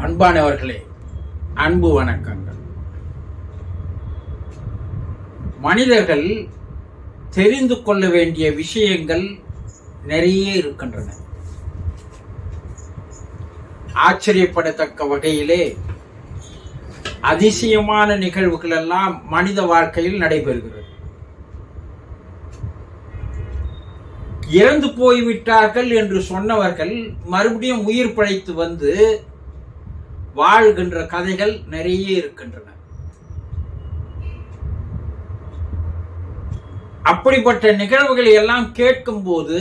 அன்பானவர்களே, அன்பு வணக்கங்கள். மனிதர்கள் தெரிந்து கொள்ள வேண்டிய விஷயங்கள் நிறைய இருக்கின்றன. ஆச்சரியப்படத்தக்க வகையிலே அதிசயமான நிகழ்வுகள் எல்லாம் மனித வாழ்க்கையில் நடைபெறுகிறது. இறந்து போய்விட்டார்கள் என்று சொன்னவர்கள் மறுபடியும் உயிர் பிழைத்து வந்து வாழ்கின்ற கதைகள் நிறைய இருக்கின்றன. அப்படிப்பட்ட நிகழ்வுகளை எல்லாம் கேட்கும் போது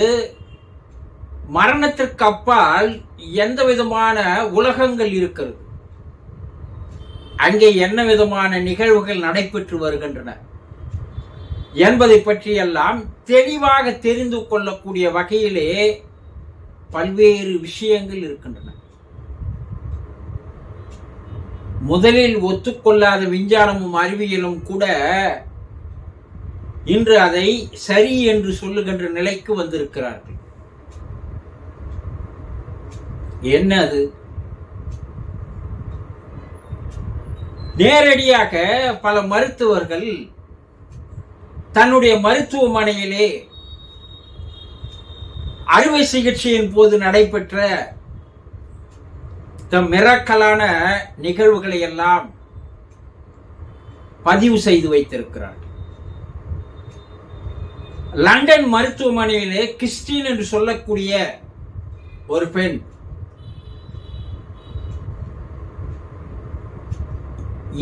மரணத்திற்கு அப்பால் எந்த விதமான உலகங்கள் இருக்கிறது, அங்கே என்ன விதமான நிகழ்வுகள் நடைபெற்று வருகின்றன என்பதை பற்றி எல்லாம் தெளிவாக தெரிந்து கொள்ளக்கூடிய வகையிலே பல்வேறு விஷயங்கள் இருக்கின்றன. முதலில் ஒத்துக்கொள்ளாத விஞ்ஞானமும் அறிவியலும் கூட இன்று அதை சரி என்று சொல்லுகின்ற நிலைக்கு வந்திருக்கிறார்கள். என்ன அது? நேரடியாக பல மருத்துவர்கள் தன்னுடைய மருத்துவமனையிலே அறுவை சிகிச்சையின் போது நடைபெற்ற மிரக்கலான நிகழ்வுகளை எல்லாம் பதிவு செய்து வைத்திருக்கிறார். லண்டன் மருத்துவமனையிலே கிறிஸ்டின் என்று சொல்லக்கூடிய ஒரு பெண்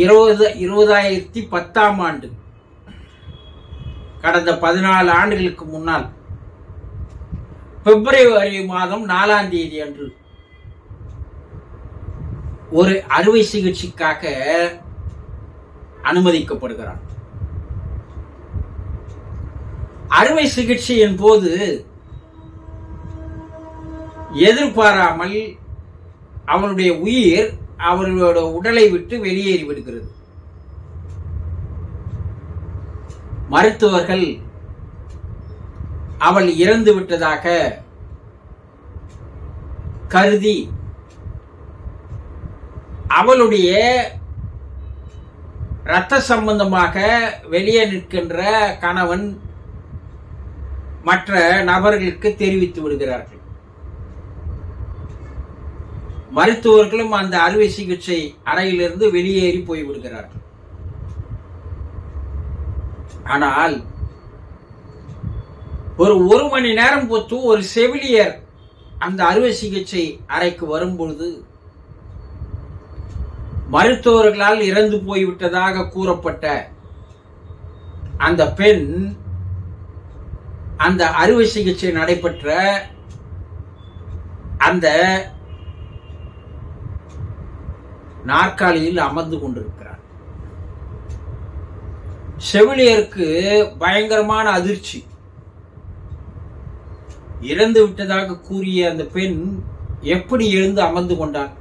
2010ஆம் ஆண்டு, கடந்த 14 ஆண்டுகளுக்கு முன்னால் பிப்ரவரி மாதம் 4ஆம் தேதி அன்று ஒரு அறுவை சிகிச்சைக்காக அனுமதிக்கப்படுகிறார். அறுவை சிகிச்சையின் போது எதிர்பாராமல் அவளுடைய உயிர் அவர்களோட உடலை விட்டு வெளியேறி விடுகிறது. மருத்துவர்கள் அவள் இறந்து விட்டதாக கருதி அவளுடைய இரத்த சம்பந்தமாக வெளியே நிற்கின்ற கணவன் மற்ற நபர்களுக்கு தெரிவித்து விடுகிறார்கள். மருத்துவர்களும் அந்த அறுவை சிகிச்சை அறையிலிருந்து வெளியேறி போய்விடுகிறார்கள். ஆனால் ஒரு மணி நேரம் பொறுத்து ஒரு செவிலியர் அந்த அறுவை சிகிச்சை அறைக்கு வரும்பொழுது மருத்துவர்களால் இறந்து போய்விட்டதாக கூறப்பட்ட அந்த பெண் அந்த அறுவை சிகிச்சை நடைபெற்ற அந்த நாற்காலியில் அமர்ந்து கொண்டிருக்கிறார். செவிலியருக்கு பயங்கரமான அதிர்ச்சி. இறந்து விட்டதாக கூறிய அந்த பெண் எப்படி எழுந்து அமர்ந்து கொண்டார்?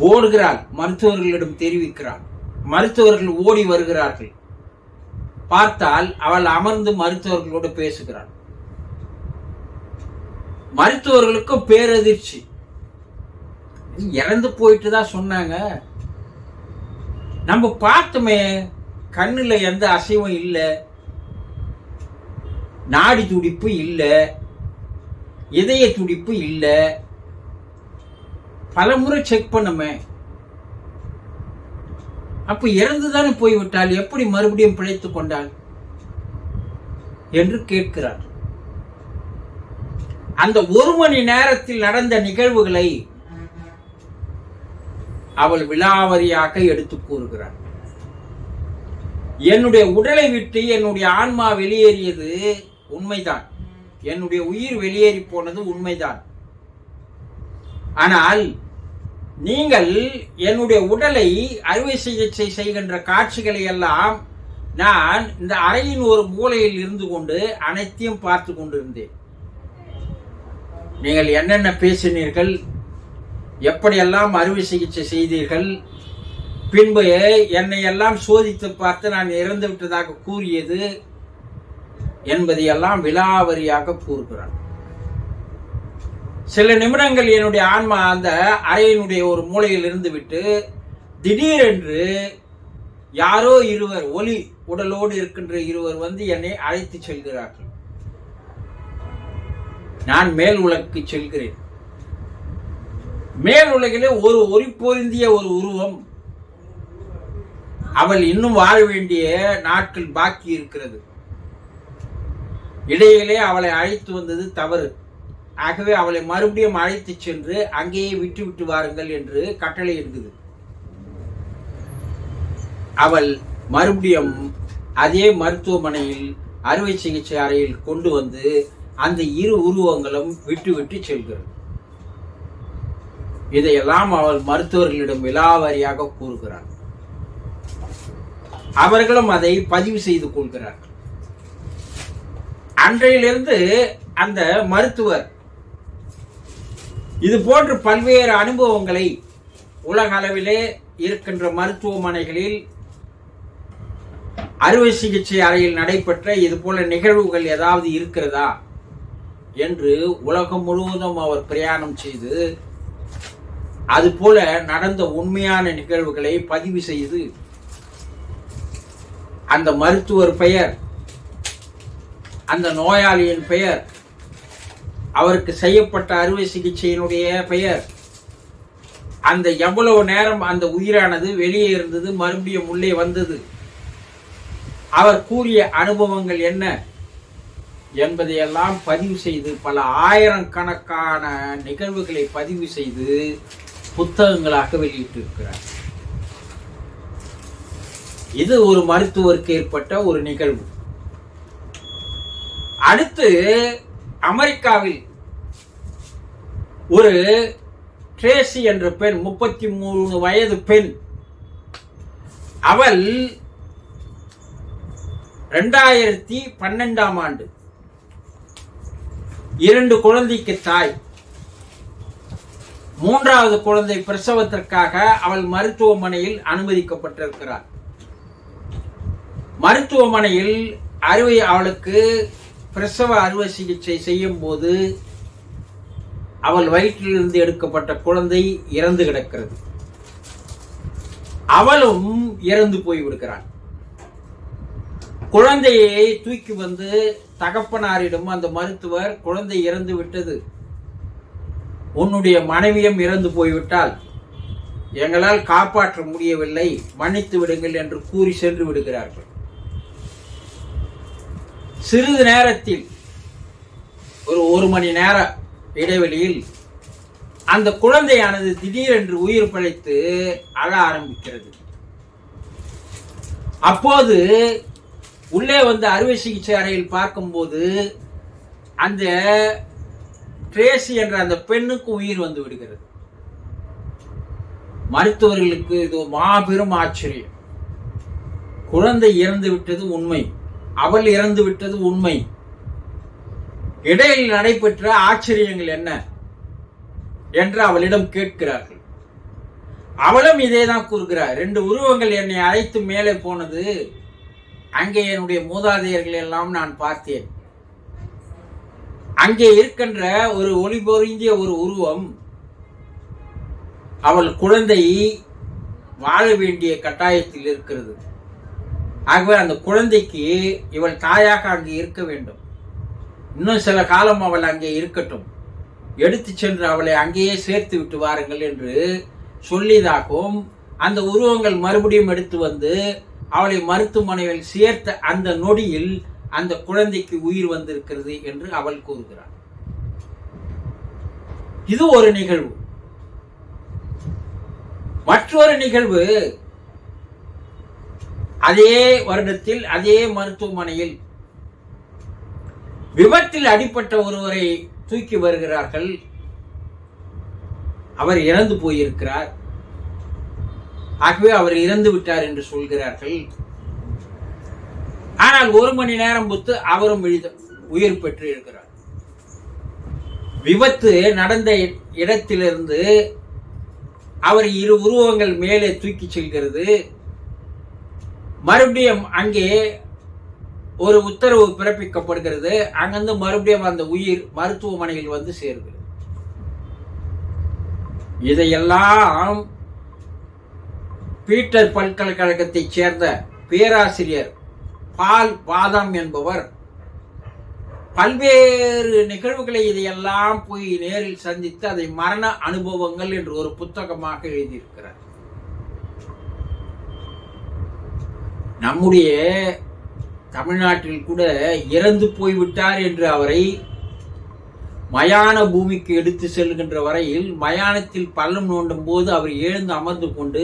ஓடுகிறாள், மருத்துவர்களிடம் தெரிவிக்கிறாள். மருத்துவர்கள் ஓடி வருகிறார்கள். பார்த்தால் அவள் அமர்ந்து மருத்துவர்களோடு பேசுகிறாள். மருத்துவர்களுக்கும் பேரதிர்ச்சி. இறந்து போயிட்டு தான் சொன்னாங்க, நம்ம பார்த்தோமே, கண்ணுல எந்த அசைவும் இல்லை, நாடி துடிப்பு இல்லை, இதய துடிப்பு இல்லை, பலமுறை செக் பண்ணுமே, அப்ப இறந்துதானே போய்விட்டால், எப்படி மறுபடியும் பிழைத்துக் கொண்டாள் என்று கேட்கிறார். அந்த ஒரு மணி நேரத்தில் நடந்த நிகழ்வுகளை அவள் விலாவரியாக எடுத்து கூறுகிறார். என்னுடைய உடலை விட்டு என்னுடைய ஆன்மா வெளியேறியது உண்மைதான், என்னுடைய உயிர் வெளியேறி போனது உண்மைதான். ஆனால் நீங்கள் என்னுடைய உடலை அறுவை சிகிச்சை செய்கின்ற காட்சிகளை எல்லாம் நான் இந்த அறையின் ஒரு மூலையில் இருந்து கொண்டு அனைத்தையும் பார்த்து கொண்டிருந்தேன். நீங்கள் என்னென்ன பேசினீர்கள், எப்படியெல்லாம் அறுவை சிகிச்சை செய்தீர்கள், பின்பு என்னை எல்லாம் சோதித்து பார்த்து நான் இறந்து விட்டதாக கூறியது என்பதையெல்லாம் விலாவரியாக கூறுகிறார். சில நிமிடங்கள் என்னுடைய ஆன்மா அந்த அறையினுடைய ஒரு மூலையில் இருந்து விட்டு திடீரென்று யாரோ இருவர், ஒளி உடலோடு இருக்கின்ற இருவர் வந்து என்னை அழைத்து செல்கிறார்கள். நான் மேல் உலகுக்கு செல்கிறேன். மேல் உலகிலே ஒரு ஒளி பொருந்திய ஒரு உருவம், அவள் இன்னும் வாழ வேண்டிய நாட்கள் பாக்கி இருக்கிறது, இடையிலே அவளை அழைத்து வந்தது தவறு, ஆகவே அவளை மறுபடியும் அழைத்து சென்று அங்கேயே விட்டு வாருங்கள் என்று கட்டளை இருந்தது. அவள் மறுபடியும் அதே மருத்துவமனையில் அறுவை சிகிச்சை அறையில் கொண்டு வந்து அந்த இரு உருவங்களும் விட்டு செல்கிறது. இதையெல்லாம் அவள் மருத்துவர்களிடம் விலாவாரியாக கூறுகிறார். அவர்களும் அதை பதிவு செய்து கொள்கிறார்கள். அன்றையிலிருந்து அந்த மருத்துவர் இது போன்ற பல்வேறு அனுபவங்களை உலக அளவிலே இருக்கின்ற மருத்துவமனைகளில் அறுவை சிகிச்சை அறையில் நடைபெற்ற இது போல நிகழ்வுகள் ஏதாவது இருக்கிறதா என்று உலகம் முழுவதும் அவர் பிரயாணம் செய்து அது போல நடந்த உண்மையான நிகழ்வுகளை பதிவு செய்து அந்த மருத்துவர் பெயர், அந்த நோயாளியின் பெயர், அவருக்கு செய்யப்பட்ட அறுவை சிகிச்சையினுடைய பெயர், அந்த எவ்வளவு நேரம் அந்த உயிரானது வெளியே இருந்தது, மறுபடியும் உள்ளே வந்தது, அவர் கூறிய அனுபவங்கள் என்ன என்பதையெல்லாம் பதிவு செய்து பல ஆயிரக்கணக்கான நிகழ்வுகளை பதிவு செய்து புத்தகங்களாக வெளியிட்டிருக்கிறார். இது ஒரு மருத்துவருக்கு ஏற்பட்ட ஒரு நிகழ்வு. அடுத்து அமெரிக்காவில் ஒரு ட்ரேசி என்ற பெண், 33 வயது பெண், அவள் 2012ஆம் ஆண்டு 2 குழந்தைக்கு தாய். 3வது குழந்தை பிரசவத்திற்காக அவள் மருத்துவமனையில் அனுமதிக்கப்பட்டிருக்கிறார். மருத்துவமனையில் அவளுக்கு பிரசவ அறுவை சிகிச்சை செய்யும் போது அவள் வயிற்றிலிருந்து எடுக்கப்பட்ட குழந்தை இறந்து கிடக்கிறது. அவளும் இறந்து போய்விடுகிறாள். குழந்தையை தூக்கி வந்து தகப்பனாரிடம் அந்த மருத்துவர், குழந்தை இறந்து விட்டது, உன்னுடைய மனைவியும் இறந்து போய்விட்டால் எங்களால் காப்பாற்ற முடியவில்லை, மன்னித்து விடுங்கள் என்று கூறி சென்று விடுகிறார்கள். சிறிது நேரத்தில் ஒரு மணி நேர இடைவெளியில் அந்த குழந்தையானது திடீரென்று உயிர் பிழைத்து அழ ஆரம்பிக்கிறது. அப்போது உள்ளே வந்து அறுவை சிகிச்சை அறையில் பார்க்கும்போது அந்த ட்ரேசி என்ற அந்த பெண்ணுக்கு உயிர் வந்து விடுகிறது. மருத்துவர்களுக்கு இது மாபெரும் ஆச்சரியம். குழந்தை இறந்து விட்டது உண்மை, அவள் இறந்து விட்டது உண்மை, இடையில் நடைபெற்ற ஆச்சரியங்கள் என்ன என்று அவளிடம் கேட்கிறார்கள். அவளும் இதேதான் கூறுகிறார். 2 உருவங்கள் என்னை அழைத்து மேலே போனது, அங்கே என்னுடைய மூதாதையர்கள் எல்லாம் நான் பார்த்தேன். அங்கே இருக்கின்ற ஒரு ஒளி பொருந்திய ஒரு உருவம் அவள் குழந்தை வாழ வேண்டிய கட்டாயத்தில் இருக்கிறது. ஆகவே அந்த குழந்தைக்கு இவள் தாயாக அங்கே இருக்க வேண்டும், இன்னும் சில காலம் அவள் அங்கே இருக்கட்டும், எடுத்து சென்று அவளை அங்கேயே சேர்த்து விட்டு வாருங்கள் என்று சொல்லியதாகவும், அந்த உருவங்கள் மறுபடியும் எடுத்து வந்து அவளை மருத்துவமனையில் சேர்த்த அந்த நொடியில் அந்த குழந்தைக்கு உயிர் வந்திருக்கிறது என்று அவள் கூறுகிறாள். இது ஒரு நிகழ்வு. மற்றொரு நிகழ்வு, அதே வருடத்தில் அதே மருத்துவமனையில் விபத்தில் அடிபட்ட ஒருவரை தூக்கி வருகிறார்கள். அவர் இறந்து போயிருக்கிறார், ஆகவே அவர் இறந்து விட்டார் என்று சொல்கிறார்கள். ஆனால் 1 மணி நேரம் பொறுத்து அவரும் உயிர் பெற்று இருக்கிறார். விபத்து நடந்த இடத்திலிருந்து அவர் 2 உருவங்கள் மேலே தூக்கி செல்கிறது. மறுபடியும் அங்கே ஒரு உத்தரவு பிறப்பிக்கப்படுகிறது. அங்கிருந்து மறுபடியும் அந்த உயிர் மருத்துவமனையில் வந்து சேர்கிறது. இதையெல்லாம் பீட்டர் பல்கலைக்கழகத்தைச் சேர்ந்த பேராசிரியர் பால் பாதாம் என்பவர் பல்வேறு நிகழ்வுகளை இதையெல்லாம் போய் நேரில் சந்தித்து அதை மரண அனுபவங்கள் என்று ஒரு புத்தகமாக எழுதியிருக்கிறார். நம்முடைய தமிழ்நாட்டில் கூட இறந்து போய்விட்டார் என்று அவரை மயான பூமிக்கு எடுத்து செல்கின்ற வரையில் மயானத்தில் பள்ளம் நோண்டும் போது அவர் எழுந்து அமர்ந்து கொண்டு,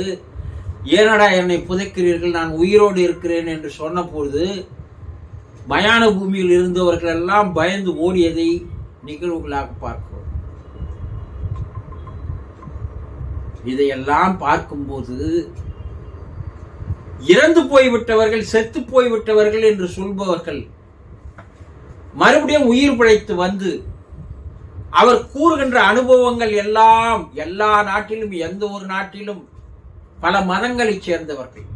ஏனடா என்னை புதைக்கிறீர்கள், நான் உயிரோடு இருக்கிறேன் என்று சொன்னபோது மயான பூமியில் இருந்தவர்கள் எல்லாம் பயந்து ஓடியதை நிகழ்வுகளாக பார்க்கிறோம். இதையெல்லாம் பார்க்கும்போது இறந்து போய்விட்டவர்கள், செத்து போய்விட்டவர்கள் என்று சொல்பவர்கள் மறுபடியும் உயிர் பிழைத்து வந்து அவர் கூறுகின்ற அனுபவங்கள் எல்லாம் எல்லா நாட்டிலும், எந்த ஒரு நாட்டிலும் பல மதங்களைச் சேர்ந்தவர்கள்,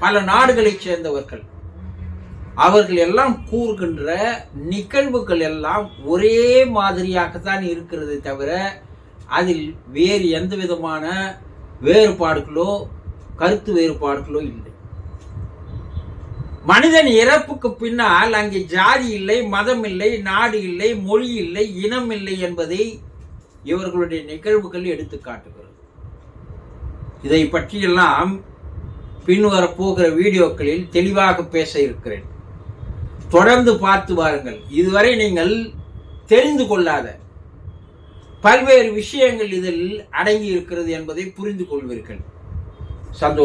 பல நாடுகளைச் சேர்ந்தவர்கள், அவர்கள் எல்லாம் கூறுகின்ற நிகழ்வுகள் எல்லாம் ஒரே மாதிரியாகத்தான் இருக்கிறது தவிர அதில் வேறு எந்த விதமான வேறுபாடுகளோ கருத்து வேறுபாடுகளோ இல்லை. மனிதன் இறப்புக்கு பின்னால் அங்கே ஜாதி இல்லை, மதம் இல்லை, நாடு இல்லை, மொழி இல்லை, இனம் இல்லை என்பதை இவர்களுடைய நிகழ்வுகள் எடுத்து காட்டுகிறது. இதை பற்றியெல்லாம் பின்வரப்போகிற வீடியோக்களில் தெளிவாக பேச இருக்கிறேன். தொடர்ந்து பார்த்து வாருங்கள். இதுவரை நீங்கள் தெரிந்து கொள்ளாத பல்வேறு விஷயங்கள் இதில் அடங்கி இருக்கிறது என்பதை புரிந்து கொள்வீர்கள். சந்தோஷம்.